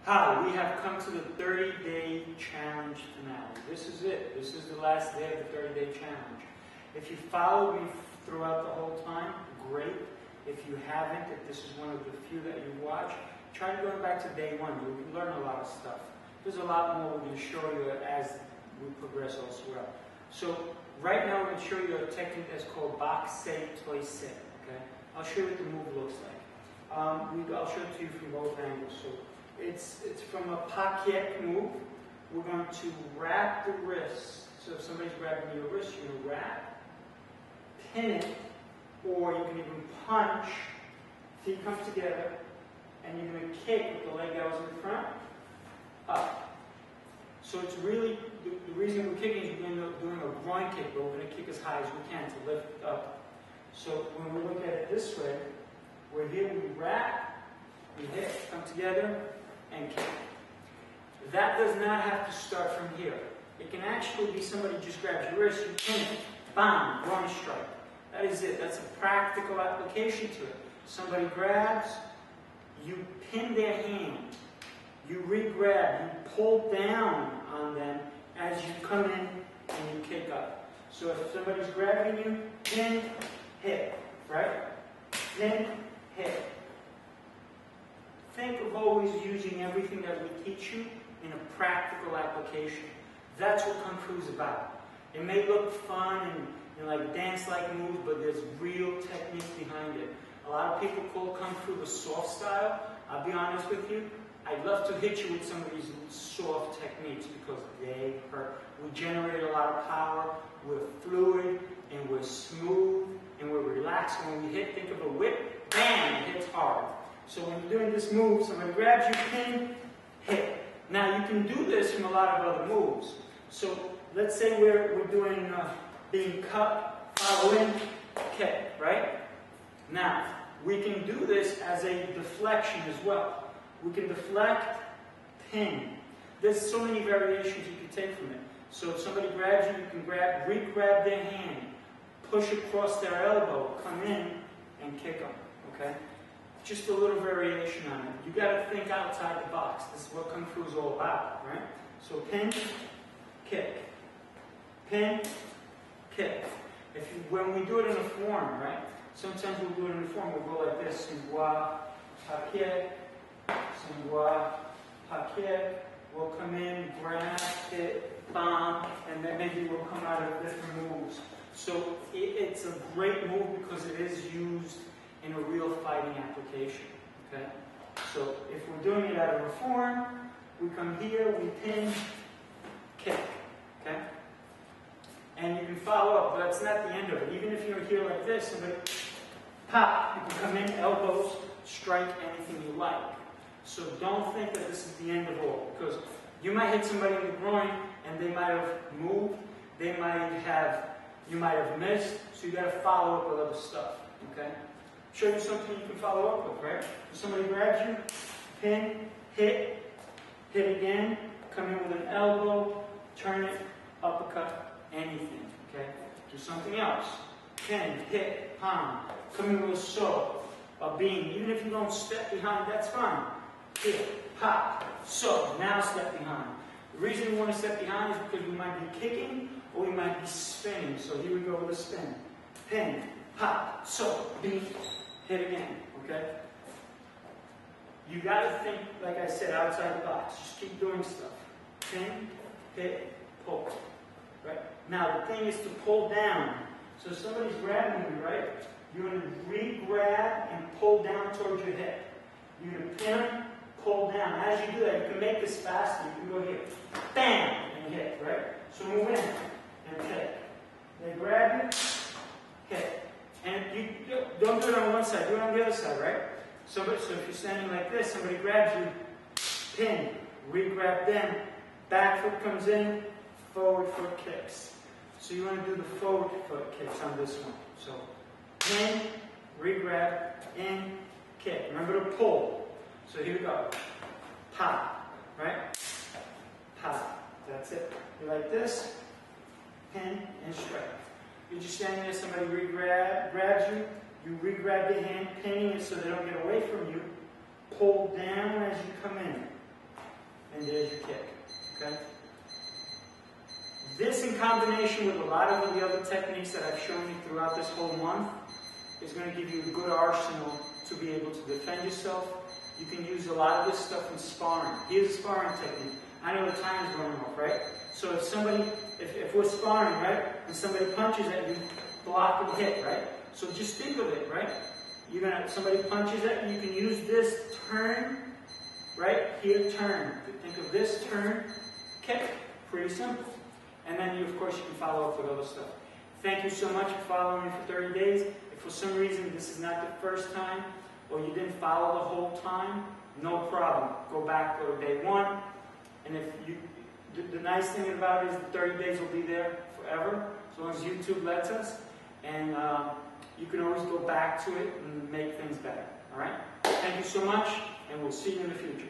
Hi, we have come to the 30-day challenge finale. This is it. This is the last day of the 30-day challenge. If you followed me throughout the whole time, great. If you haven't, if this is one of the few that you watch, try to go back to day one. You can learn a lot of stuff. There's a lot more we're going to show you as we progress also well. So right now we're going to show you a technique that's called box set, toy set. Okay? I'll show you what the move looks like. I'll show it to you from both angles. So it's from a paquet move. We're going to wrap the wrist. So if somebody's grabbing your wrist, you're going to wrap, pin it, or you can even punch. Feet come together, and you're going to kick with the leg that was in front, up. So it's really, the reason we're kicking is we're doing a groin kick, but we're going to kick as high as we can to lift up. So when we look at it this way, we're here, we wrap, we hit, come together, and kick. That does not have to start from here. It can actually be somebody just grabs your wrist, you pin it, bam, groin strike. That is it. That's a practical application to it. Somebody grabs, you pin their hand, you re-grab, you pull down on them as you come in and you kick up. So if somebody's grabbing you, pin, hit, right? Pin, hit. Think of always using everything that we teach you in a practical application. That's what Kung Fu is about. It may look fun and like dance-like moves, but there's real technique behind it. A lot of people call Kung Fu the soft style. I'll be honest with you, I'd love to hit you with some of these soft techniques because they hurt. We generate a lot of power, we're fluid, and we're smooth, and we're relaxed. When we hit, think of a whip, bam, it hits hard. So when you're doing this move, somebody grabs you, pin, hit. Now you can do this from a lot of other moves. So let's say we're doing being cut, follow in, kick, right? Now, we can do this as a deflection as well. We can deflect, pin. There's so many variations you can take from it. So if somebody grabs you, you can re-grab their hand, push across their elbow, come in, and kick them, okay? Just a little variation on it. You got to think outside the box. This is what Kung Fu is all about, right? So pin, kick. Pin, kick. When we do it in a form, right? Sometimes we'll do it in a form. We'll go like this: Singwa, paquet, Singwa, paquet. We'll come in, grab, hit, bomb, and then maybe we'll come out of different moves. So it's a great move because it is used in a real fighting application. Okay? So if we're doing it out of a form, we come here, we pin, kick. Okay? And you can follow up, but that's not the end of it. Even if you're here like this, somebody pop, you can come in, elbows, strike anything you like. So don't think that this is the end of all, because you might hit somebody in the groin and they might have moved, you might have missed, so you got to follow up with other stuff. Okay? Show you something you can follow up with, right? If somebody grabs you, pin, hit again, come in with an elbow, turn it, uppercut. Anything, okay? Do something else. Pin, hit, palm. Come in with a saw, a beam. Even if you don't step behind, that's fine. Hit, pop, saw. Now step behind. The reason we want to step behind is because we might be kicking or we might be spinning. So here we go with a spin. Pin, pop, saw, beam, hit again, okay? You got to think, like I said, outside the box. Just keep doing stuff. Pin, hit, pull. Right? Now the thing is to pull down. So if somebody's grabbing you, right? You're going to re-grab and pull down towards your hip. You're going to pin, pull down. As you do that, you can make this faster. You can go here, bam, and hit, right? So move in and hit. They grab you, hit. And you don't do it on one side, do it on the other side, right? So if you're standing like this, somebody grabs you, pin, re-grab them, back foot comes in, forward foot kicks. So you want to do the forward foot kicks on this one. So pin, re-grab, in, kick. Remember to pull. So here we go. Pop, right? Pop. That's it. You like this, pin, and strike. You're just standing there, somebody grabs you, you re-grab your hand, pinning it so they don't get away from you. Pull down as you come in. and there's your kick. Okay? This, in combination with a lot of the other techniques that I've shown you throughout this whole month, is going to give you a good arsenal to be able to defend yourself. You can use a lot of this stuff in sparring. Here's a sparring technique. I know the time is running off, right? So if we're sparring, right, and somebody punches at you, block the hit, right? So just think of it, right? Somebody punches at you, you can use this turn, right? Here, turn. Think of this, turn, kick. Pretty simple. And then, of course, you can follow up with other stuff. Thank you so much for following me for 30 days. If for some reason this is not the first time, or you didn't follow the whole time, no problem. Go back, go to day 1. And if the nice thing about it is the 30 days will be there forever, as long as YouTube lets us. And you can always go back to it and make things better. All right? Thank you so much, and we'll see you in the future.